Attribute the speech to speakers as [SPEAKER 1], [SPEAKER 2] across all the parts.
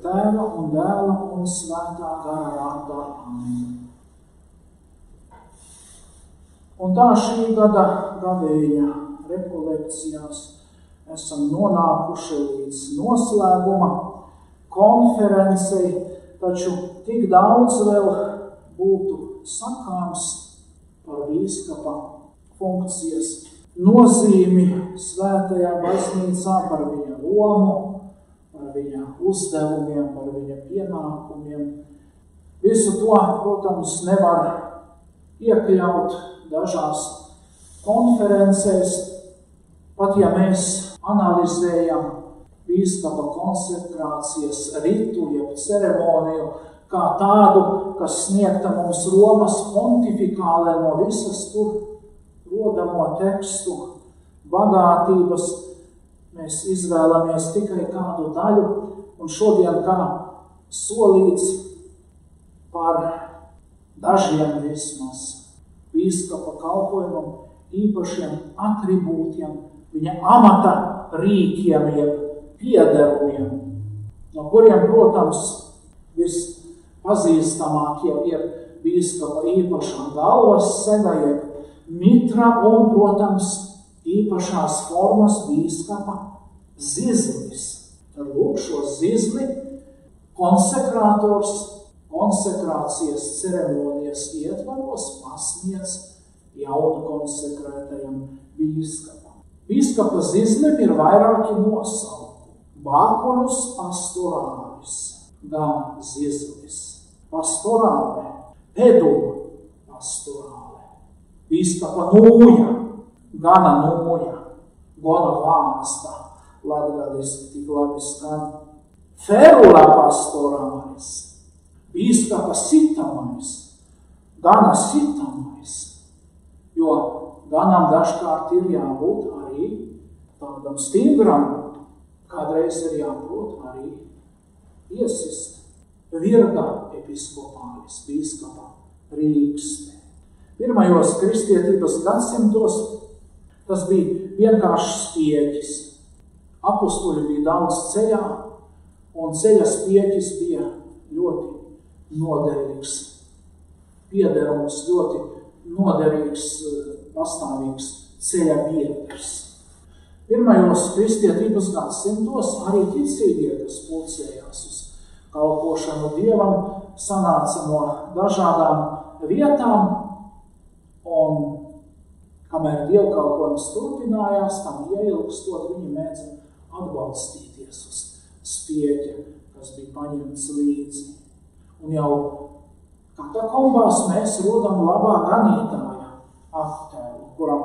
[SPEAKER 1] Tēva un Dēla un Svētā gara vārdā. Amen. Un tā šī gada gavēņa rekolekcijās esam nonākuši līdz noslēguma konferencei, taču tik daudz vēl būtu sakāms par bīskapa funkcijas nozīmi svētajā baznīcā, par viņa lomu, par viņa uzdevumiem, par viņa pienākumiem. Visu to, protams, nevar iekļaut dažās konferencēs, pat ja mēs analizējam bīskapa konsekrācijas ritu, jeb ceremoniju, kā tādu, kas sniegta mums Romas pontifikālē no visas tur rodamo tekstu bagātības. Mēs izvēlamies tikai kādu daļu, un šodien kā solīts par dažiem vismaz bīskapa kalpojumam īpašiem atribūtiem, viņa amata rīkiem, jeb piederumiem, no kuriem, protams, vispazīstamākie ir bīskapa īpašā galvas sega, jeb mitra un, protams, īpašās formas bīskapa zizlis. Tad lūk šo zizli konsekrātors konsekrācijas ceremonijas ietvaros pasniedz jaunu konsekrētajam bīskapam. Bīskapa zizlim ir vairāki nosaukumi. Bākonus pastorālis, gan zizlis, pastorāle, peduma pastorāle, bīskapa nūja, gana nūja, gona vāsta, latgaliski tik labi skan, ferula pastorālis, bīskapa sitamais, gana sitamais, jo ganam dažkārt ir jābūt arī tādam stingram, kādreiz ir jāprot arī iesist. Virga episkopālis, bīskapa rīkste. Pirmajos kristietības gadsimtos tas bija vienkāršs spieķis. Apustuļi bija daudz ceļā, un ceļa spieķis bija ļoti noderīgs. Piederums ļoti noderīgs, pastāvīgs ceļa biedrs. Pirmajos kristietības gadsimtos arī ticīgie, kas pulcējās uz kalpošanu Dievam, sanāca no dažādām vietām, un kamēr dievkalpojums turpinājās, tam ieilgstot, viņi mēdza atbalstīties uz spieķa, kas bija paņemts līdzi. Un jau katakombās mēs rodam labā ganītāja attēlu, kuram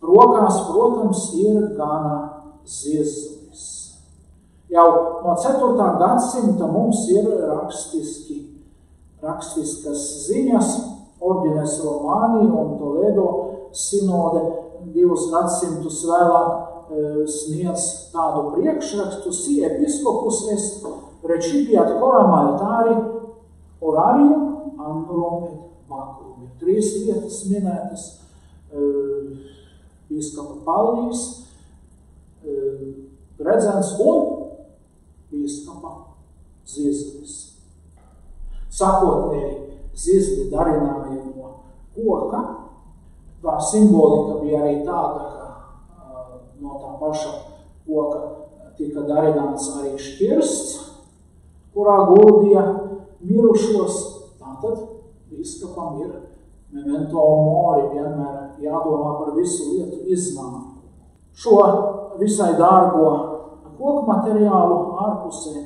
[SPEAKER 1] rokās, protams, ir gana zizlis. Jau no 4. gadsimta mums ir rakstiskas ziņas, Ordines Romani un Toledo sinode 2 gadsimtus vēlāk sniedz tādu priekšrakstu: si episkopus est recipiat coram altāri orarium annurum et baculum. 3 vietas minētas: bīskapa Pallijas, Redzens un bīskapa zizlis. Sākotnēji zizli darināja no koka. Tā simbolika bija arī tāda, ka no tā paša koka tika darināts arī šķirsts, kurā guldīja mirušos. Tātad bīskapam ir memento mori, vienmēr jādomā par visu lietu iznākumu. Šo visai dārgo koku materiālu ārpusē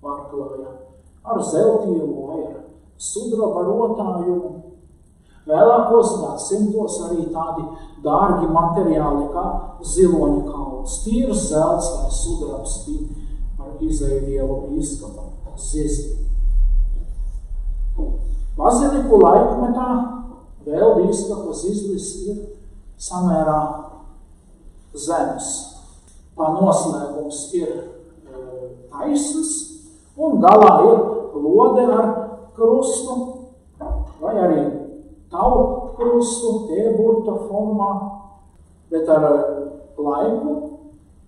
[SPEAKER 1] pārklāja ar zeltījumu vai ar sudraba rotājumu. Vēlākos gadsimtos arī tādi dārgi materiāli kā ziloņa kauls, tīrs zelts vai sudrabs bija par izēvielu bīskapa zizli. Baziliku laikmetā vēl bīskapa zizlis ir samērā zems. Tā noslēgums ir taisns, un galā ir lode ar krustu, vai arī taupu krustu, T-burta formā, bet ar laiku,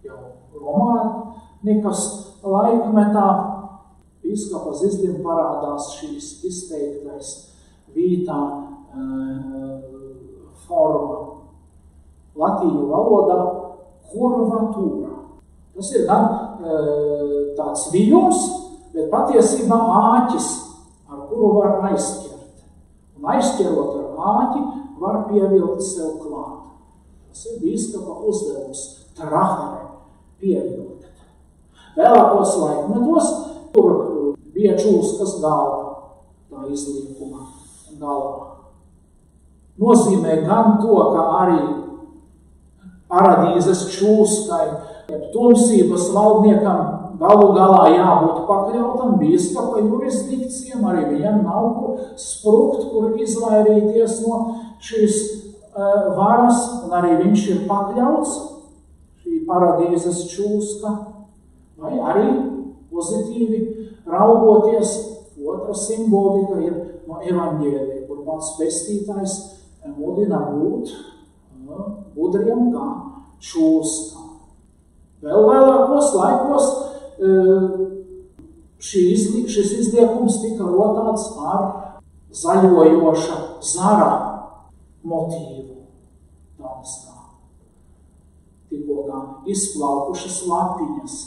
[SPEAKER 1] jau romānikas laikmetā bīskapa Zizlim parādās šīs izteiktais vītā forma. Latīņu valodā kurvatūra. Tas ir gan tāds viļums, bet patiesībā āķis, ar kuru var aizķert. Un aizķerot ar āķi, var pievilkt sev klāt. Tas ir bīskapa uzdevums, trahere, pievilkt. Vēlākos laikmetos tur bija čūskas galva, tā izliekuma galva. Nozīmē gan to, ka arī paradīzes čūskai, tumsības valdniekam galu galā jābūt pakļautam bīskapa jurisdikcijam, arī viņam nav kur sprukt, kur izvairīties no šīs varas, un arī viņš ir pakļauts, šī paradīzes čūska, vai arī pozitīvi raugoties, otra simbolika ir no evaņģēlija, kur pats pestītājs mudina būt gudriem kā čūska. Vēl vēlākos laikos šis izliekums tika rotāts ar zaļojoša zara motīvu. Tādas kā tikko kā izplaukušas lapiņas.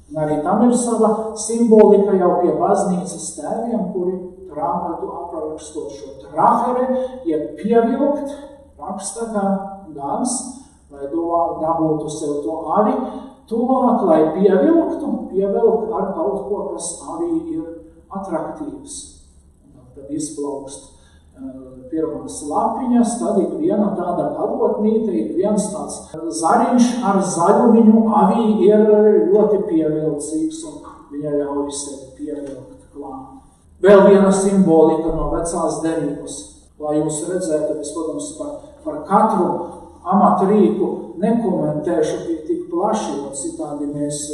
[SPEAKER 1] Un arī tam ir sava simbolika jau pie baznīcas tēviem, kuri aprakstot šo trahere, jeb pievilkt, raksta kā gans, lai dabūtu sev to avi, tuvāk, lai pievilkt ar kaut ko, kas avī ir atraktīvs. Tad izplaukst pirmās lapiņas, tad ik viena tāda galotnīte, ik viens tāds zariņš ar zaļumiņu avī ir ļoti pievilcīgs un viņa ļauj sevi pievilkt klāt. Vēl viena simbolika no vecās derības, lai jūs redzētu, es, protams, par katru amatrīku nekomentēšu tik plaši, jo citādi mēs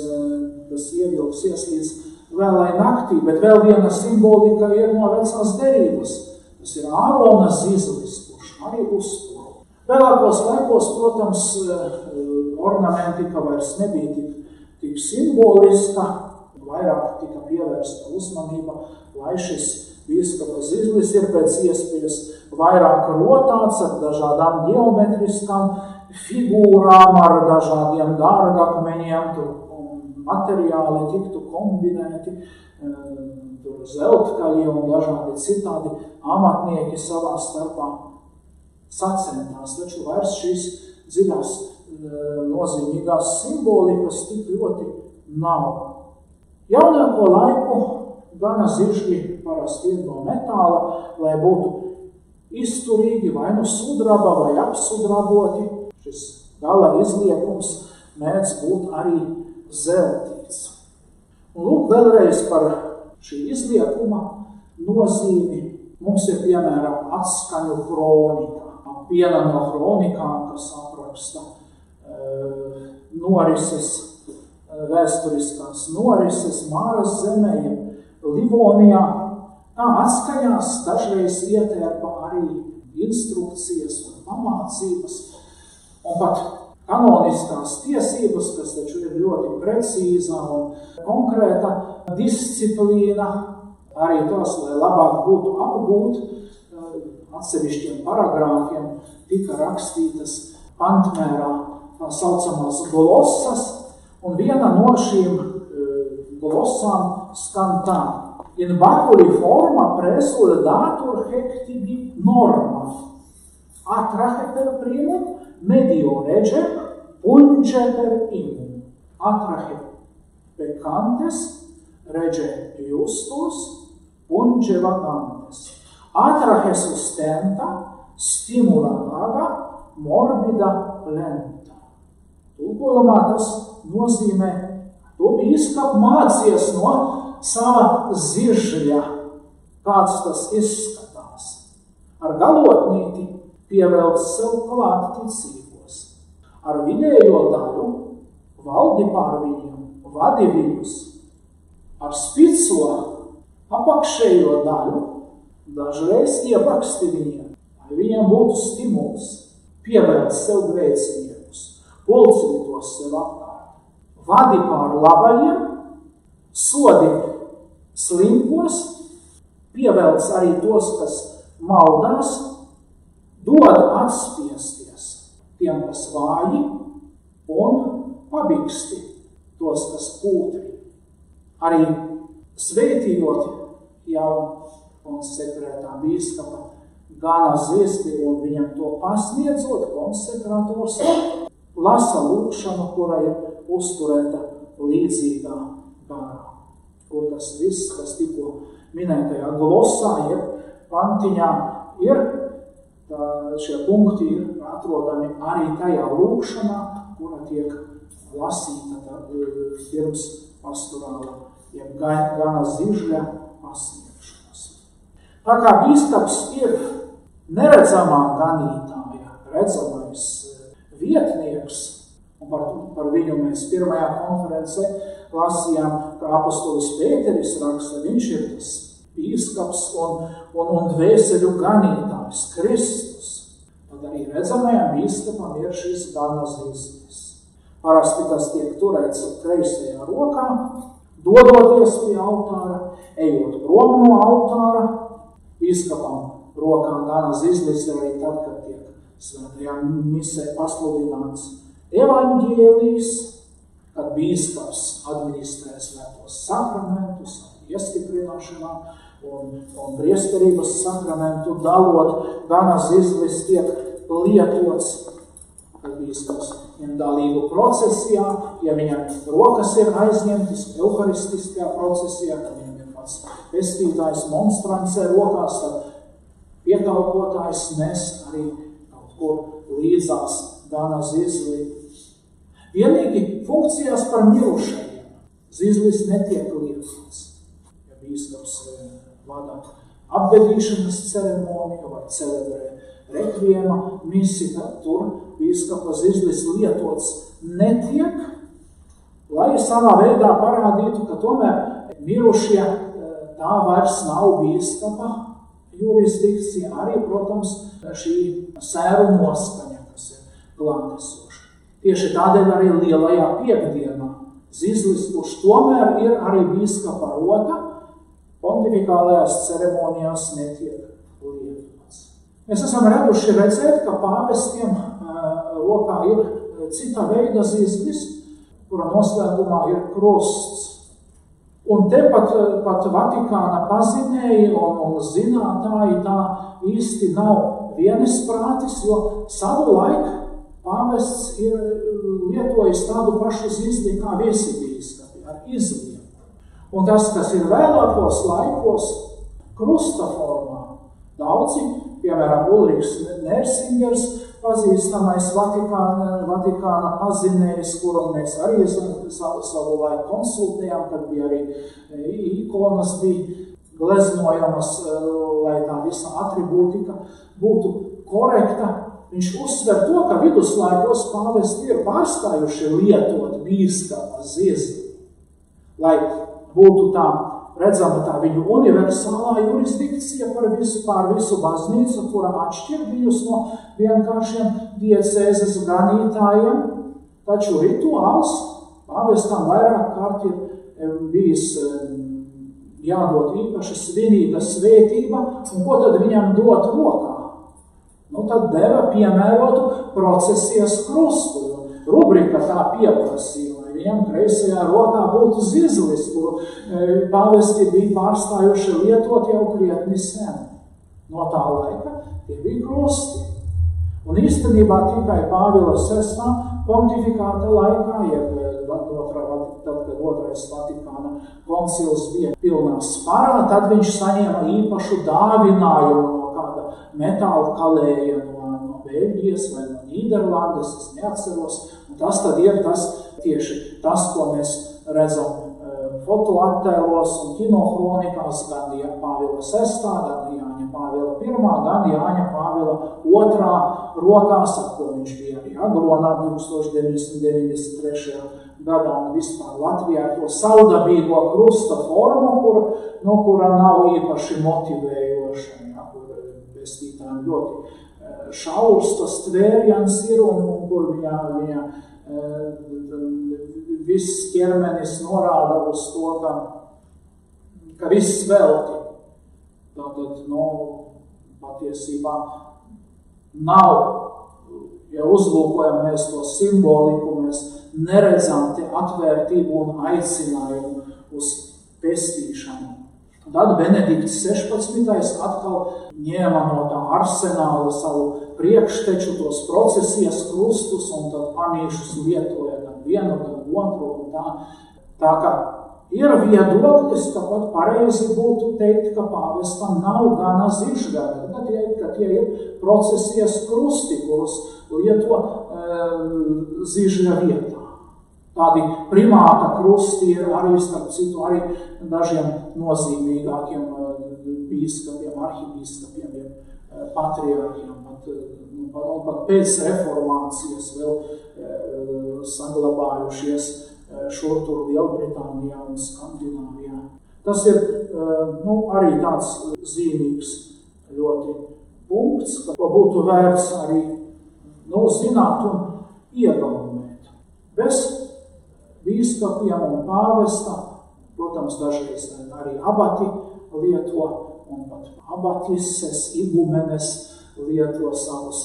[SPEAKER 1] tas ievilksies līdz vēlai naktī, bet vēl viena simbolika ir no vecās derības. Tas ir Ārona zizlis, kurš arī uztur. Vēlākos laikos, protams, ornamentika vairs nebija tik simboliska, vairāk tika pievērsta uzmanība, lai šis bīskapa Zizlis ir pēc iespējas vairāk rotāts ar dažādām ģeometriskām figūrām, ar dažādiem dārgakmeņiem, tur materiāli tiktu kombinēti, tur zeltkaļi un dažādi citādi amatnieki savā starpā sacentās, taču vairs šīs dziļās nozīmīgās simbolikas tik ļoti nav. Jaunāko laiku gana ziržļi parasti ir no metāla, lai būtu izturīgi vai no sudraba vai apsudraboti. Šis gala izliekums mēdz būt arī zeltīts. Un lūk vēlreiz par šī izliekuma nozīmi. Mums ir piemēram atskaņu kronika. Viena no kronikām, kas apraksta norises, vēsturiskās norises Māras zemē, Livonijā. Tā atskaņās dažreiz ietērpa arī instrukcijas un pamācības, un pat kanoniskās tiesības, kas taču ir ļoti precīza un konkrēta disciplīna, arī tos, lai labāk būtu apgūt, atsevišķiem paragrāfiem tika rakstītas pantmērā tā saucamās glossas, un viena no šīm glossām skan tā: in bakuli forma presul datur hectibi norma, atrahe per primum, medio rege, punge per imum, atrahe pecantes, rege justus, punge vacantes, atrahe sustenta, stimula vaga, morbida lenta. Tulkojumā tas nozīmē, to bīskap mācies no sava ziržļa, kāds tas izskatās. Ar galotnīti pievelc sev klāt ticībos. Ar vidējo daļu valdi pār viņiem, vadi viņus. Ar spico apakšējo daļu dažreiz iepraksti viņiem, lai viņiem būtu stimuls, pievelc sev grēciniekus, pulcini tos sev apkārt. Vadi pār labajiem, sodi slinkos, pievelc arī tos, kas maldās, dod atspiesties tiem, kas vāji, un pabiksti tos, kas pūtri. Arī svētījot jau konsekrētā bīskapa Gana Zizli un viņam to pasniedzot, konsekrators lasa lūkšanu, kura ir uzturēta līdzīgā garā. Kur tas viss, kas tikko minētajā glosā, pantiņā ir, šie punkti ir atrodami arī tajā lūkšanā, kura tiek lasīta pirms pastorāla, jeb Gana Zižļa pasniegšanas. Tā kā bīskaps ir neredzamā ganītāja, redzamais vietnieks, un par viņu mēs pirmajā konferencē lasījām, ka apostolis Pēteris raksta, viņš ir tas bīskaps un dvēseļu ganītājs, Kristus. Tad arī redzamajam bīskapam ir šis Gana Zizlis. Parasti tas tiek turēts kreisajā rokā, dodoties pie altāra, ejot prom no altāra, bīskapam rokā Gana Zizlis arī tad, kad tiek svētajā misē pasludināts evaņģēlijs, kad bīskaps administrē svētos sakramentus, iestiprināšanā un priesterības sakramentu dalot, Gana Zizlis tiek lietots, kad bīskaps ņem dalību procesijā, ja viņam rokas ir aizņemtas euharistiskajā procesijā, tad viņam ir pats pestītājs monstrancē rokās, tad piekalpotājs nes arī kaut kur līdzās Gana Zizli. Vienīgi funkcijās par mirušajiem Zizlis netiek lietots. Ja bīskaps vada apbedīšanas ceremoniju vai celebrē rekviema misi, tad tur bīskapa Zizlis lietots netiek, lai savā veidā parādītu, ka tomēr mirušie tā vairs nav bīskapa jurisdikcija, arī, protams, šī sēru noskaņa, kas ir klātesoša. Tieši tādēļ arī lielajā piekdienā Zizlis, kurš tomēr ir arī bīskapa roka, pontifikālajās ceremonijās netiek lietots. Mēs esam raduši redzēt, ka pāvestiem rokā ir cita veida Zizlis, kura noslēgumā ir krusts. Un te pat Vatikāna pazinēji un zinātāji tā īsti nav vienisprātis, jo savu laiku pāvests ir lietojis tādu pašu Zizli kā viesibīskapi ar izlieku. Un tas, kas ir vēlākos laikos krusta formā, daudzi, piemēram, Ulrichs Nersingers, pazīstamais Vatikāna pazinējs, kuru mēs arī savu laiku konsultējām, kad bija arī ikonas bija gleznojamas, lai tā visa atribūtika būtu korekta. Viņš uzsver to, ka viduslaikos pāvesti ir pārstājuši lietot bīskapa Zizli, lai būtu tā redzama tā viņu universālā jurisdikcija pār visu baznīcu, kura atšķir bijusi no vienkāršiem diecēzes ganītājiem, taču rituāls pāvestam vairāk kārt ir bijis jādod īpaši svinīga svētība, un ko tad viņam dot rokā? Tad deva piemērotu procesijas krustu. Rubrika tā pieprasīja, lai viņam kreisajā rokā būtu Zizlis, kuru pāvesti bija pārstājuši lietot jau krietni sen. No tā laika tie bija krusti. Un īstenībā tikai Pāvila VI pontifikāta laikā, tad, kad otrais Vatikāna koncils bija pilnā sparā, tad viņš saņēma īpašu dāvinājumu no kāda metāla kalēja no Beļģijas vai no Nīderlandes, es neatceros. Un tas tad ir tieši tas, ko mēs redzam fotoattēlos un kinohronikās, gan Pāvila VI, gan Jāņa Pāvila I, gan Jāņa Pāvila II rokās, ar ko viņš bija arī Aglonā 1993. gadā un vispār Latvijā to saudabīgo krusta formu, kura nav īpaši motivējoša, kur pestītājiem ļoti šaurs tas tvēriens ir un kur viņa viss ķermenis norāda uz to, ka viss velti. Tātad, patiesībā nav, ja uzlūkojam mēs to simboliku, mēs neredzam te atvērtību un aicinājumu uz pestīšanu. Tad Benedikts 16. atkal ņēma no tā arsenāla savu priekšteču, tos procesijas krustus, un tad pamīšus lietoja gan vienu, gan otru, un tā. Tā kā ir viedoklis, tāpat pareizi būtu teikt, ka pāvestam nav gana zižgari, ka tie ir procesijas krusti, kurus lieto zižga vietā. Tādi primāta krusti ir arī, starp citu, arī dažiem nozīmīgākiem bīskapiem, arhibīskapiem, patriarhiem, pat pēc reformācijas vēl saglabājušies šur tur Lielbritānijā un Skandināvijā. Tas ir arī tāds zīmīgs ļoti punkts, ka būtu vērts arī zināt un iegaumēt. Bez bīskapiem un pāvesta, protams, dažreiz arī abati lieto, un pat abatises, igumenes lieto savus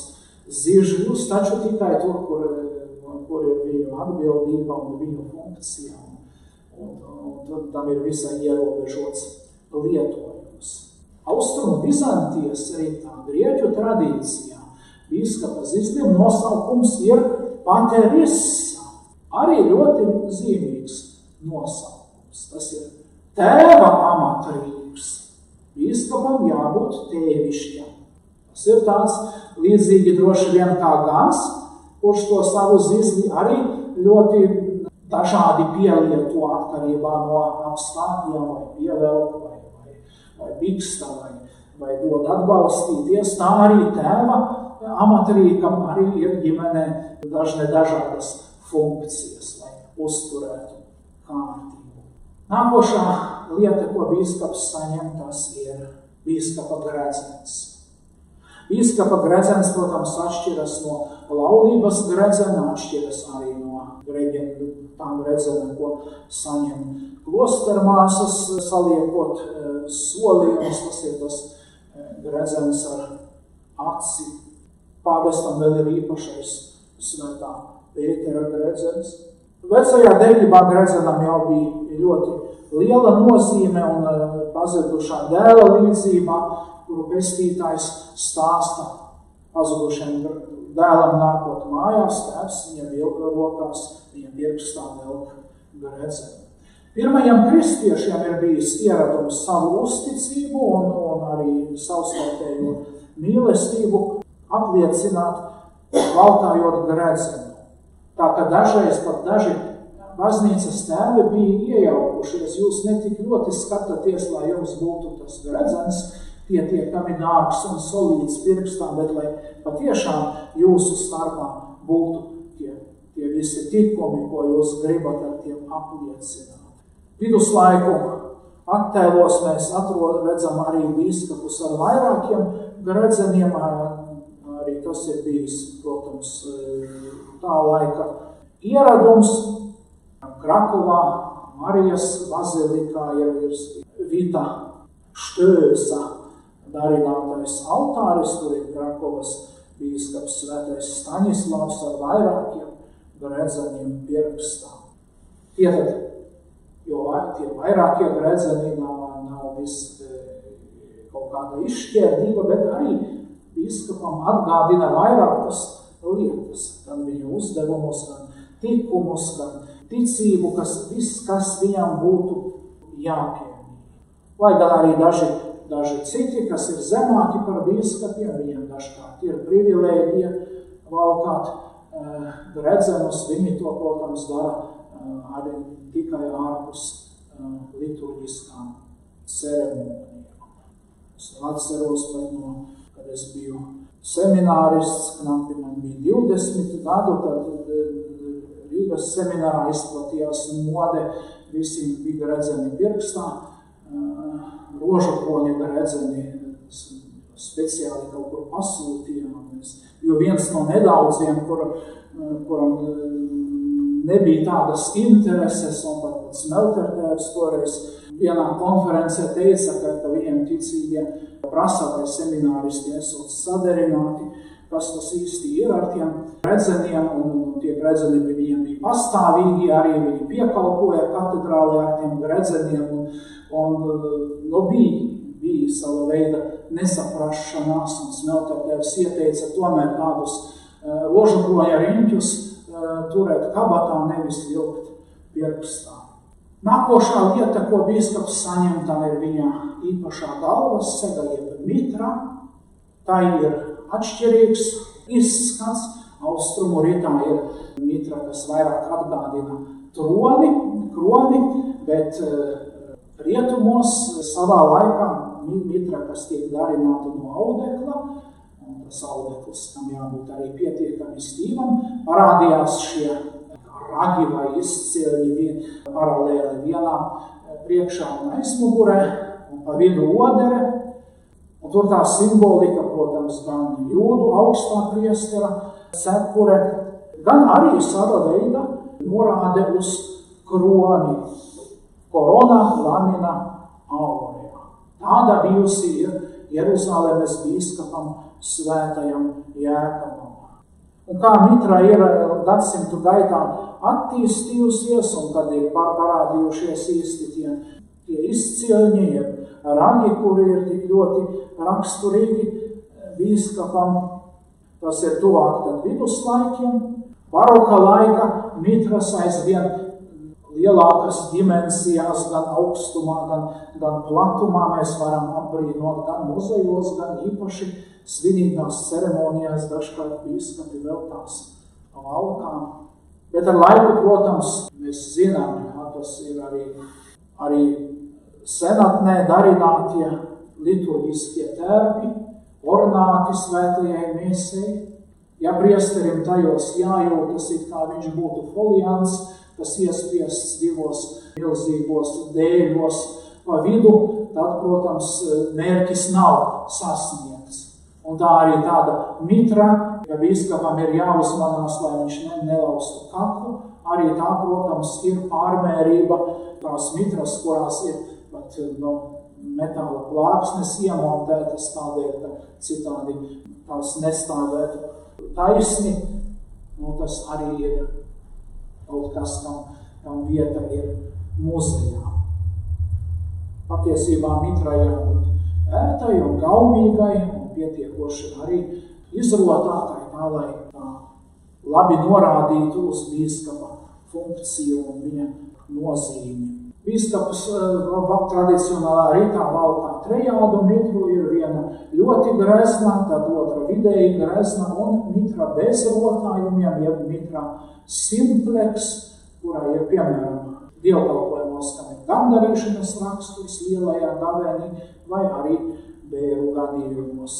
[SPEAKER 1] zižļus, taču tikai tur, kur ir viņu atbildība un viņu funkcija, un tam ir visai ierobežots lietojums. Austrumu Bizantijas rītā, Grieķu tradīcijā, bīskapa Zizlim nosaukums ir paterissa, arī ļoti zīmīgs nosaukums. Tas ir tēva amatrīgs. Bīskapam jābūt tēvišķam. Tas ir tāds līdzīgi droši vien kā Gans, kurš to savu zizli arī ļoti dažādi pielieto atkarībā no apstākļiem, vai pievelk, vai biksta, vai dod atbalstīties. Tā arī tēva amatrīkam arī ir ģimenē dažādas funkcijas, lai uzturētu kārtību. Nākošā lieta, ko bīskaps saņem, tas ir bīskapa gredzens. Bīskapa gredzens, protams, atšķiras no laulības gredzena, atšķiras arī no tām gredzena, ko saņem klostermāsas, saliekot solījumus. Tas ir tas gredzens ar aci. Pāvestam vēl ir īpašais svētā Pētera gredzens. Vecajā derībā gredzenam jau bija ļoti liela nozīme un pazudušā dēla līdzībā, kuru pestītājs stāsta pazudušiem dēlam nākot mājās, tēvs viņam rokās, viņam pirkstā velk gredzenu. Pirmajiem kristiešiem ir bijis ieradums savu uzticību un arī savstarpējo mīlestību apliecināt, valkājot gredzenu. Tā ka dažreiz pat daži baznīcas tēvi bija iejaukušies, jūs netik ļoti skatāties, lai jums būtu tas gredzens, pietiekami dārgs un solīts pirkstā, bet lai patiešām jūsu starpā būtu tie visi tikumi, ko jūs gribat ar tiem apliecināt. Viduslaiku attēlos mēs redzam arī bīskapus ar vairākiem gredzeniem, arī tas ir bijis, protams, tā laika ieradums. Krakovā, Marijas bazilikā ir Vita Štösa darinātais altāris, tur ir Krakovas bīskaps svētais Staņislavs ar vairākiem gredzeniem pirkstā. Tie vairākie gredzeni nav viss kaut kāda izšķērdība, bet arī bīskapam atgādina vairākas lietas, gan viņu uzdevumus, gan tikumus, gan ticību, kas viņam būtu jāpiemīt. Lai gan arī daži citi, kas ir zemāki par bīskapiem, viņiem dažkārt ir privilēģija valkāt gredzenus, viņi to, protams, dara arī tikai ārpus liturģiskām ceremonijām. Es atceros pat kad es biju seminārists, knapi man bija 20 gadu, tad Rīgas seminārā izplatījās mode, visiem bija gredzeni pirkstā, rožakoņa gredzeni speciāli kaut kur pasūtījām. Jo viens no nedaudziem, kuram nebija tādas intereses, un pat Smeltertēvs toreiz vienā konferencē teica, ka viņiem ticīgie prasa, vai semināristi esot sadarināti, kas tas īsti ir ar tiem redzeniem, un tie redzeni pie viņiem bija pastāvīgi, arī viņi piekalpoja katedrālē ar tiem redzeniem, un bija sava veida nesaprašanās, un Smeltertēvs ieteica tomēr tādus rožukroņa riņķus turēt kabatā, nevis vilkt pirkstā. Nākošā lieta, ko bīskaps saņem, tā ir viņa īpašā galvas sega, jeb mitra. Tā ir atšķirīgs izskats. Austrumu ritā ir mitra, kas vairāk atgādina kroni, bet rietumos savā laikā mitra, kas tiek darināta no audekla, un tas audekls tam jābūt arī pietiekami stīvam, parādījās šie ragi vai izcilņi paralēli vienām priekšā un aizmugurē, un pa vidu odere. Un tur tā simbolika, protams, gan jūdu augstā priestera cepure, gan arī sava veida norāde uz kroni. Korona lamina aurea. Tāda bijusi ir Jeruzalemes bīskapam svētajam Jēkabam. Un kā mitra ir gadsimtu gaitā attīstījusies, un kad ir parādījušies īsti tie izcilņi, ragi, kuri ir tik ļoti raksturīgi bīskapam, tas ir tuvāk tad viduslaikiem. Baroka laika mitras aizvien lielākas dimensijās, gan augstumā, gan platumā mēs varam apbrīnot gan muzejos, gan īpaši svinīgās ceremonijās dažkārt bīskapi vēl tās valkām. Bet ar laiku, protams, mēs zinām, tas ir arī senatnē darinātie liturģiskie tērpi, ornāti svētajai miesei. Ja priesterim tajos jājūtas, it kā viņš būtu foliants, kas iespiests divos milzīgos dēļos pa vidu, tad, protams, mērķis nav sasniegts. Un tā arī tāda mitra, ja bīskapam ir jāuzmanās, lai viņš nelaustu kaklu, arī tā, protams, ir pārmērība tās mitras, kurās ir pat metāla plāksnes iemontētas tādēļ, ka citādi tās nestāvētu taisni. Tas arī ir kaut kas, kam vieta ir muzejā. Patiesībā mitrai jābūt ērtai un gaumīgai un pietiekoši arī izrotātai, tā lai tā labi norādītu uz bīskapa funkciju un viņa nozīmi. Bīskaps tradicionālā ritā valkā trejādu mitru, ir viena ļoti grezna, tad otra vidēji grezna un mitra bez rotājumiem, jeb mitra simplex, kurā ir piemēram dievkalpojumos, kam ir gandarīšanas raksturs lielajā gavēnī vai arī bēru gadījumos.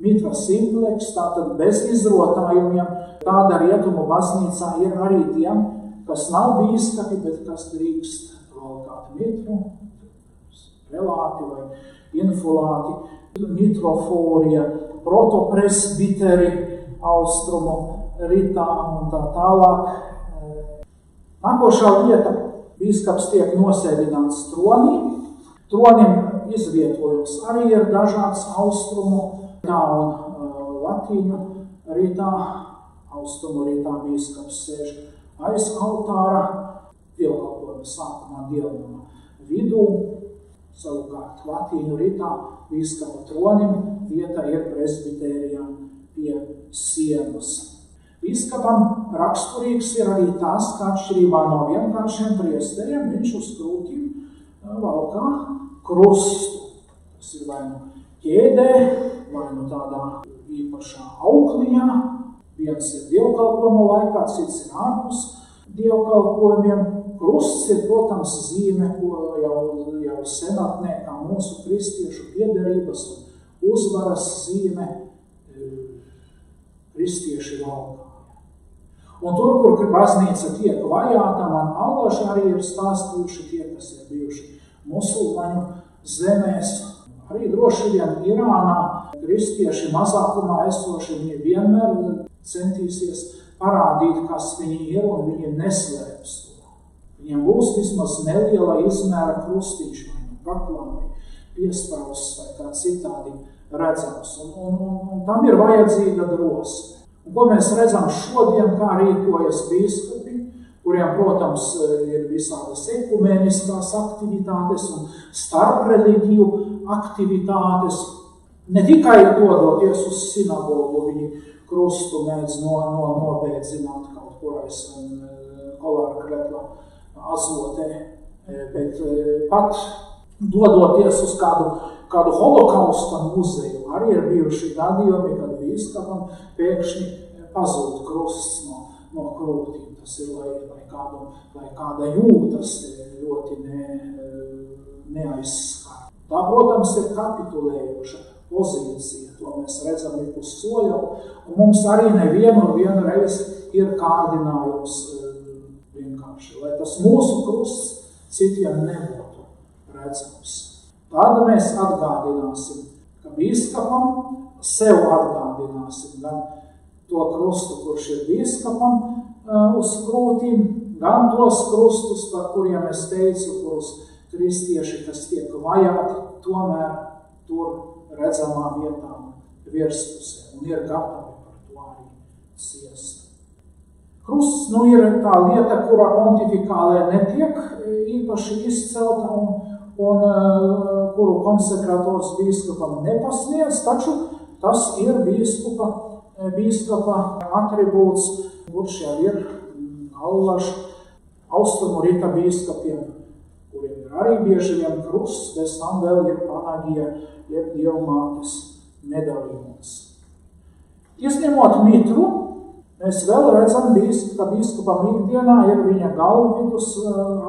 [SPEAKER 1] Mitra simplex, tātad bez izrotājumiem, tāda rietumu baznīcā ir arī tiem, kas nav bīskapi, bet kas drīkst valkāt mitru, prelāti vai infulāti, mitroforija, protopresbiteri austrumu ritā un tā tālāk. Nākošā lieta, bīskaps tiek nosēdināts tronī. Tronim izvietojums arī ir dažāds austrumu ritā un latīņu ritā. Austrumu ritā bīskaps sēž aiz altāra, dievkalpojuma sākumā dievnamā vidū. Savukārt latīņu ritā bīskapa tronim vieta ir presbitērijā pie sienas. Bīskapam raksturīgs ir arī tas, ka atšķirībā no vienkāršiem priesteriem viņš uz krūtīm valkā krustu. Tas ir vai nu ķēdē, vai nu tādā īpašā aukliņā. Viens ir dievkalpojuma laikā, cits ir ārpus dievkalpojumiem. Krusts ir, protams, zīme, ko jau senatnē, kā mūsu kristiešu piederības un uzvaras zīme kristieši valkā. Un tur, kur baznīca tiek vajāta, man allaži arī ir stāstījuši tie, kas ir bijuši musulmaņu zemēs. Arī droši vien Irānā kristieši mazākumā esoši, viņi vienmēr centīsies parādīt, kas viņi ir, un viņi neslēps to. Viņiem būs vismaz neliela izmēra krustiņš, vai no kaklā, vai piesprausts, vai kā citādi redzams. Un tam ir vajadzīga drosme. Un ko mēs redzam šodien, kā rīkojas bīskapi, kuriem, protams, ir visādas ekumeniskās aktivitātes un starpreļģiju aktivitātes. Ne tikai dodoties uz sinagogu, viņi krustu mēdz nobēdzināt kaut kur aiz Kolāra Kretla azotē, bet pat dodoties uz kādu holokausta muzeju, arī ir bijuši gadījumi, kad bīskapam pēkšņi pazūd krusts no krūtīm. Tas ir, lai kāda jūtas ļoti neaizskar. Tā, protams, ir kapitulējuša pozīcija, to mēs redzam ik uz soļa, un mums arī nevienu reizi ir kārdinājums vienkārši, lai tas mūsu krusts citiem nebūtu redzams. Tāda mēs atgādināsim, ka bīskapam sev atgādināsim gan to krustu, kurš ir bīskapam uz krūtīm, gan tos krustus, par kuriem es teicu, kurus kristieši, kas tiek vajāti, tomēr tur redzamā vietā virspusē un ir gatavi par to arī ciest. Krusts ir tā lieta, kura pontifikālē netiek īpaši izcelta un kuru konsekrators bīskapam nepasniedz, taču tas ir bīskapa atribūts, kurš jau ir allaž austrumu rita bīskapiem, kuriem ir arī bieži vien krusts, bez tam vēl ir panagija, jeb dievmātes medalījums. Izņemot mitru, mēs vēl redzam, ka bīskapam ikdienā ir viņa galvvidus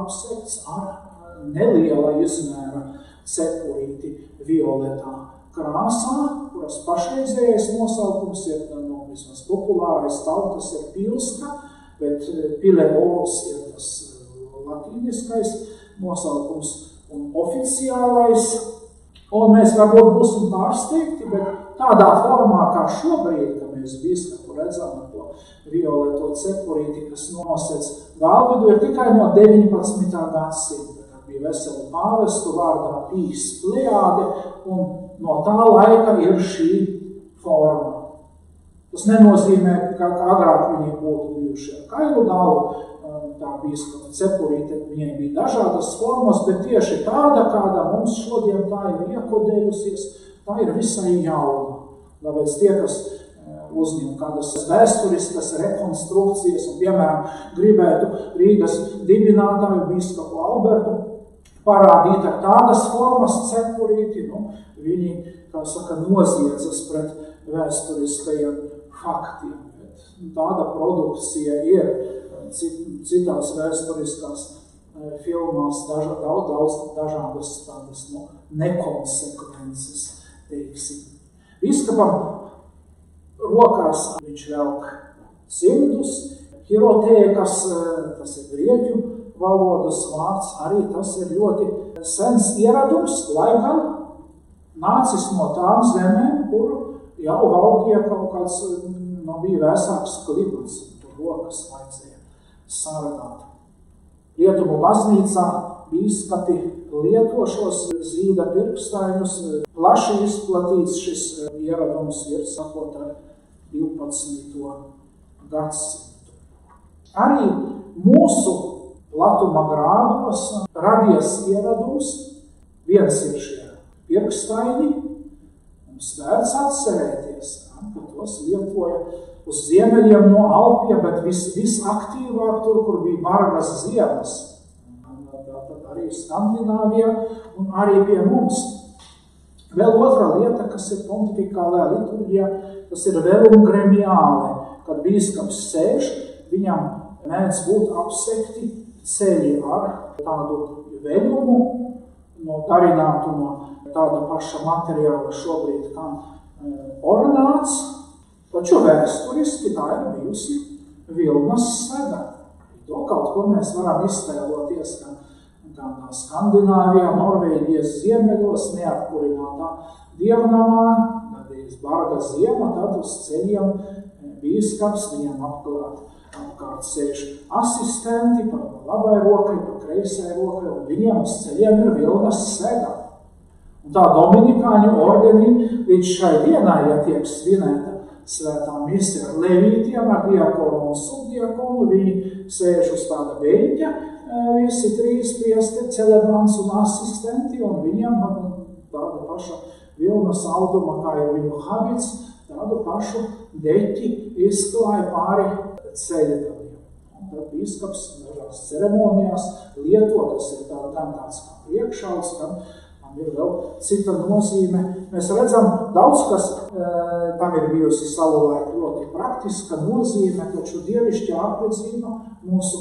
[SPEAKER 1] apsekts ar neliela izmēra cepurīti violetā krāsā, kuras pašreizējais nosaukums ir vismaz populārais tautas ir pilska, bet pileols ir tas latīniskais nosaukums un oficiālais. Un mēs varbūt būsim pārsteigti, bet tādā formā kā šobrīd, ka mēs bīskapu redzam to violeto cepurīti, kas nosec galvidu, ir tikai no 19. gadsimta. Bija vesela pāvestu vārdā Pīs Plejāde, un no tā laika ir šī forma. Tas nenozīmē, ka agrāk viņi būtu bijuši ar kailu galvu, tā bīskapa cepurīte, viņai bija dažādas formas, bet tieši tāda, kāda mums šodien tā ir iekodējusies, tā ir visai jauna. Tāpēc tie, kas uzņem kādas vēsturiskas rekonstrukcijas un, piemēram, gribētu Rīgas dibinātāju bīskapu Albertu parādīt ar tādas formas cepurīti, viņi, kā saka, noziedzas pret vēsturiskajiem faktiem. Bet tāda produkcija ir citās vēsturiskās filmās daudz dažādas tādas nekonsekvences, teiksim. Bīskapam rokās viņš velk cimdus, hirotēkas, tas ir grieķu valodas vārds, arī tas ir ļoti sens ieradums, lai gan nācis no tām zemēm, kur jau valdīja kaut kāds, bija vēsāks klimats, un tur rokas vajadzēja sargāt. Rietumu baznīcā bīskapi lieto šos zīda pirkstainus, plaši izplatīts šis ieradums ir sakot ar 12. gadsimtu. Arī mūsu platuma grādos radies ieradums, viens ir šie pirkstaini, mums vērts atcerēties, ka tos lietoja uz ziemeļiem no Alpiem, bet visaktīvāk tur, kur bija bargas ziemas. Tātad arī Skandināvijā un arī pie mums. Vēl otra lieta, kas ir pontifikālajā liturģijā, tas ir velum gremiāle. Kad bīskaps sēž, viņam mēdz būt apsekti ceļi ar tādu veļumu, darinātu no tāda paša materiāla šobrīd kā ornāts, taču vēsturiski tā ir bijusi vilnas sega. To kaut kur mēs varam iztēloties, ka tādā Skandināvijā, Norvēģijas ziemeļos, neatkurinātā dievnamā, gadījis barga ziema, tad uz ceļiem bīskaps, viņam apkārt sēž asistenti, pa labai rokai, pa kreisai rokai, un viņiem uz ceļiem ir vilnas sega. Un tā Dominikāņu ordenī līdz šai dienai, ja tiek svinēta svētā mise ar levītiem, ar diakonu un subdiakonu, viņi sēž uz tāda beļķa, visi 3 priesteri, celebrants un asistenti, un viņiem tāda paša vilnas auduma, kā ir viņu habits, tādu pašu deķi izklāja pāri ceļgaliem. Un tad bīskaps dažās ceremonijās lieto, tas ir gan tāds kā priekšauts, gan ir vēl cita nozīme. Mēs redzam, daudz kas tam ir bijusi savulaik ļoti praktiska nozīme, taču dievišķa apredzība mūsu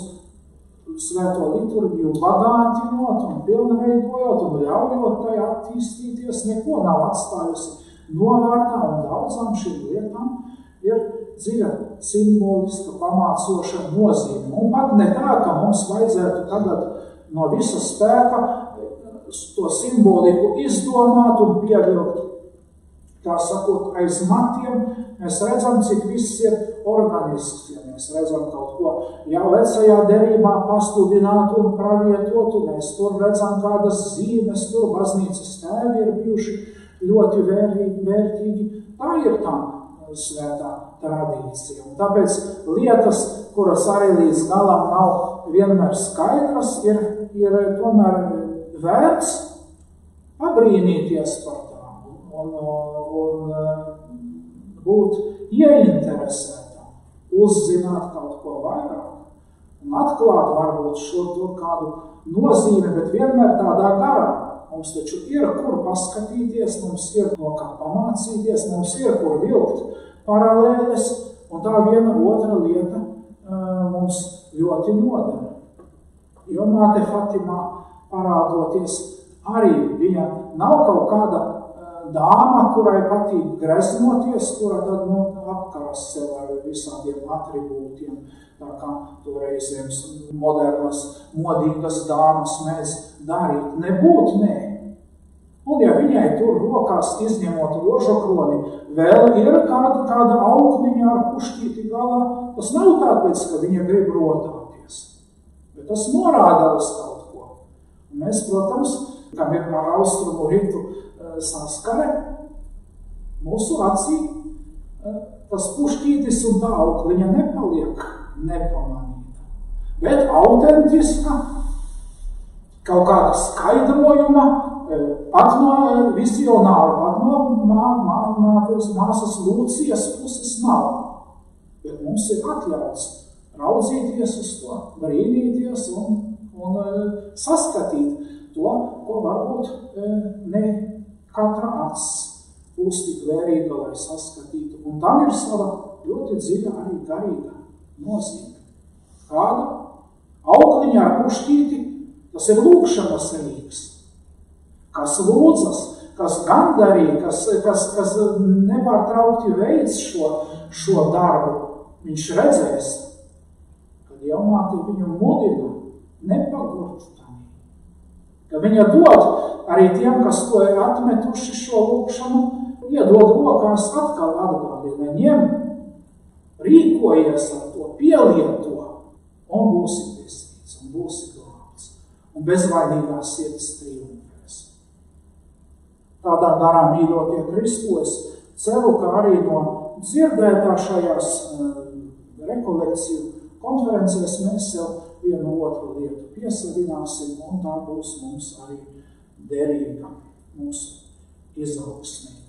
[SPEAKER 1] svēto liturgiju bagātinot un pilnveidojot un ļaujot tai attīstīties, neko nav atstājusi novērtā, un daudzām šīm lietām ir dziļa simboliska pamācoša nozīme. Un pat ne tā, ka mums vajadzētu tagad no visa spēka to simboliku izdomāt un pievilkt, tā sakot, aiz matiem. Mēs redzam, cik viss ir organisks, ja mēs redzam kaut ko jau vecajā derībā pasludināt un pravietot, un mēs tur redzam kādas zīmes, tur baznīcas tēvi ir bijuši ļoti vērtīgi. Tā ir tā svētā tradīcija. Un tāpēc lietas, kuras arī līdz galam nav vienmēr skaidras, ir tomēr vērts pabrīnīties par tām un būt ieinteresētam, uzzināt kaut ko vairāk un atklāt varbūt tur kādu nozīmi, bet vienmēr tādā garā. Mums taču ir, kur paskatīties, mums ir no kā pamācīties, mums ir, kur vilkt paralēles, un tā viena otra lieta mums ļoti nodara. Jo māte Fatimā parādoties, arī viņa nav kaut kāda dāma, kurai patīk greznoties, kura tad apkaras sev ar visādiem atribūtiem, tā kā toreizēm modernas, modīgas dāmas mēs darīt. Nebūt, nē. Un ja viņai tur rokās izņemot rožokroni, vēl ir kāda aukliņa ar pušķīti galā, tas nav tāpēc, ka viņa grib rotāties, bet tas norāda uz kaut. Mēs, protams, kam ir ar austrumu ritu saskare, mūsu acī tas pušķītis un tā aukliņa nepaliek nepamanīta. Bet autentiska, kaut kāda skaidrojuma, pat no visionāra, pat no māsas Lūcijas puses nav. Bet mums ir atļauts raudzīties uz to, brīnīties un saskatīt to, ko varbūt ne katra acs būs tik vērīga, lai saskatītu. Un tam ir sava ļoti dziļa arī garīga nozīme. Kāda aukliņa ar pušķīti, tas ir lūkšanas rīks, kas lūdzas, kas gandarī, kas nepārtraukti veids šo darbu. Viņš redzēs, kad jau māte viņu mudina, nepagurt tam. Ka viņa dod arī tiem, kas to ir atmetuši šo lūkšanu, iedod rokās atkal atgādina, ņem, rīkojies ar to, pielieto, un būsi pestīts, un būsi glābts, un bezvainīgās sirds triumfēs. Tādā garā, mīļotie Kristu, es ceru, ka arī no dzirdētā šajās rekolekciju konferencēs mēs sev vienu otru lietu piesavināsim, un tā būs mums arī derīga mūsu izaugsme.